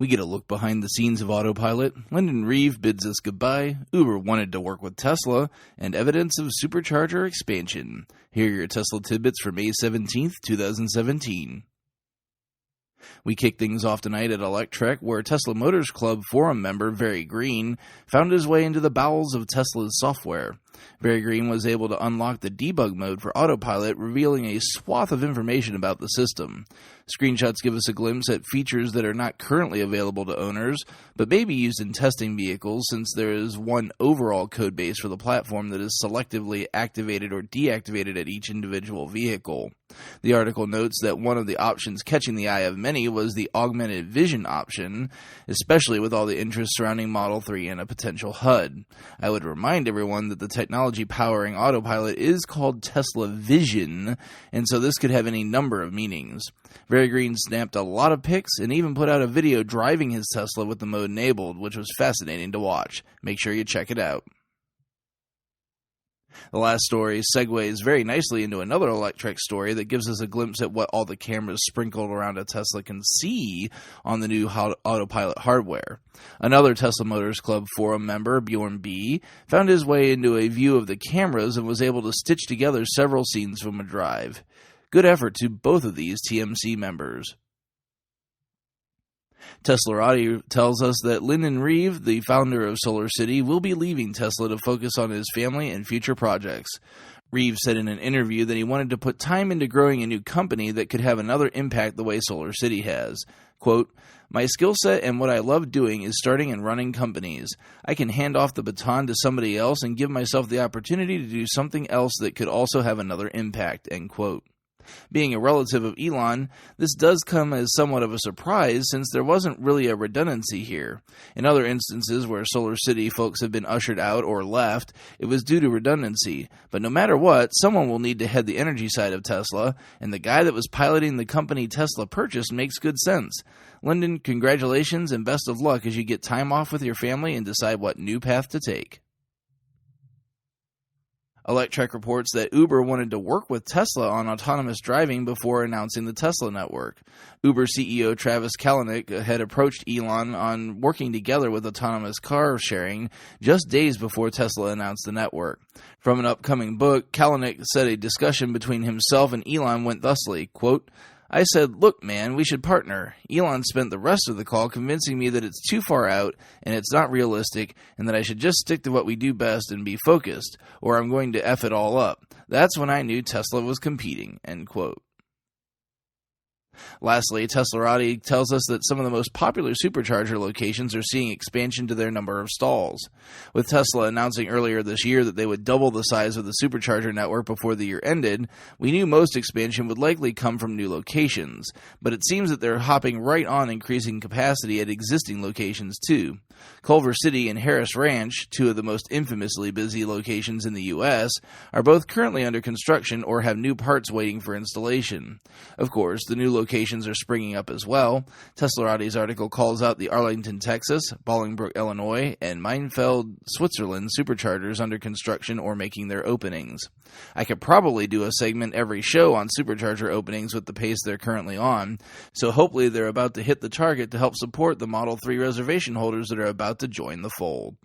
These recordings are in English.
We get a look behind the scenes of Autopilot, Lyndon Rive bids us goodbye, Uber wanted to work with Tesla, and evidence of Supercharger Expansion. Here are your Tesla tidbits for May 17th, 2017. We kick things off tonight at Electrek, where Tesla Motors Club forum member Very Green found his way into the bowels of Tesla's software. Very Green was able to unlock the debug mode for Autopilot, revealing a swath of information about the system. Screenshots give us a glimpse at features that are not currently available to owners, but may be used in testing vehicles since there is one overall codebase for the platform that is selectively activated or deactivated at each individual vehicle. The article notes that one of the options catching the eye of many was the augmented vision option, especially with all the interest surrounding Model 3 and a potential HUD. I would remind everyone that the technology powering Autopilot is called Tesla Vision, and so this could have any number of meanings. Very Green snapped a lot of pics and even put out a video driving his Tesla with the mode enabled, which was fascinating to watch. Make sure you check it out. The last story segues very nicely into another Electrek story that gives us a glimpse at what all the cameras sprinkled around a Tesla can see on the new Autopilot hardware. Another Tesla Motors Club forum member, Bjorn B., found his way into a view of the cameras and was able to stitch together several scenes from a drive. Good effort to both of these TMC members. Teslarati tells us that Lyndon Rive, the founder of SolarCity, will be leaving Tesla to focus on his family and future projects. Rive said in an interview that he wanted to put time into growing a new company that could have another impact the way SolarCity has. Quote, "My skill set and what I love doing is starting and running companies. I can hand off the baton to somebody else and give myself the opportunity to do something else that could also have another impact," end quote. Being a relative of Elon, this does come as somewhat of a surprise since there wasn't really a redundancy here. In other instances where SolarCity folks have been ushered out or left, it was due to redundancy. But no matter what, someone will need to head the energy side of Tesla, and the guy that was piloting the company Tesla purchased makes good sense. Lyndon, congratulations and best of luck as you get time off with your family and decide what new path to take. Electrek reports that Uber wanted to work with Tesla on autonomous driving before announcing the Tesla network. Uber CEO Travis Kalanick had approached Elon on working together with autonomous car sharing just days before Tesla announced the network. From an upcoming book, Kalanick said a discussion between himself and Elon went thusly, quote, "I said, look, man, we should partner. Elon spent the rest of the call convincing me that it's too far out and it's not realistic and that I should just stick to what we do best and be focused, or I'm going to F it all up. That's when I knew Tesla was competing," end quote. Lastly, Teslarati tells us that some of the most popular supercharger locations are seeing expansion to their number of stalls. With Tesla announcing earlier this year that they would double the size of the supercharger network before the year ended, we knew most expansion would likely come from new locations, but it seems that they're hopping right on increasing capacity at existing locations too. Culver City and Harris Ranch, two of the most infamously busy locations in the U.S., are both currently under construction or have new parts waiting for installation. Of course, the new locations are springing up as well. Teslarati's article calls out the Arlington, Texas, Bolingbrook, Illinois, and Meinfeld, Switzerland superchargers under construction or making their openings. I could probably do a segment every show on supercharger openings with the pace they're currently on, so hopefully they're about to hit the target to help support the Model 3 reservation holders that are about to join the fold.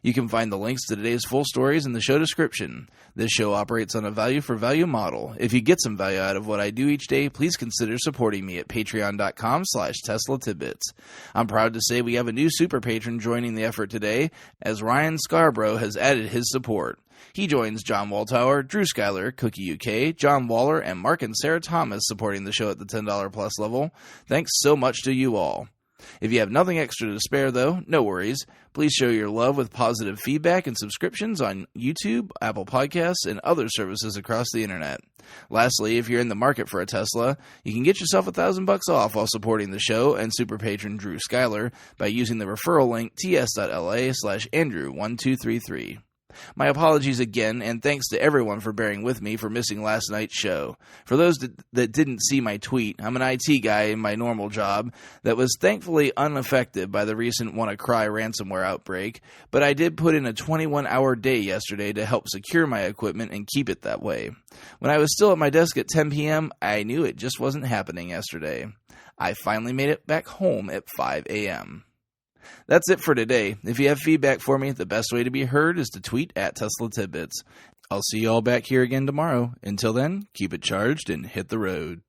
You can find the links to today's full stories in the show description. This show operates on a value-for-value model. If you get some value out of what I do each day, please consider supporting me at patreon.com/Tesla Tidbits. I'm proud to say we have a new super patron joining the effort today, as Ryan Scarborough has added his support. He joins John Waltower, Drew Schuyler, Cookie UK, John Waller, and Mark and Sarah Thomas supporting the show at the $10 plus level. Thanks so much to you all. If you have nothing extra to spare, though, no worries. Please show your love with positive feedback and subscriptions on YouTube, Apple Podcasts, and other services across the internet. Lastly, if you're in the market for a Tesla, you can get yourself $1,000 off while supporting the show and super patron Drew Schuyler by using the referral link ts.la/Andrew1233. My apologies again, and thanks to everyone for bearing with me for missing last night's show. For those that didn't see my tweet, I'm an IT guy in my normal job that was thankfully unaffected by the recent WannaCry ransomware outbreak, but I did put in a 21-hour day yesterday to help secure my equipment and keep it that way. When I was still at my desk at 10 p.m., I knew it just wasn't happening yesterday. I finally made it back home at 5 a.m. That's it for today. If you have feedback for me, the best way to be heard is to tweet at Tesla Tidbits. I'll see you all back here again tomorrow. Until then, keep it charged and hit the road.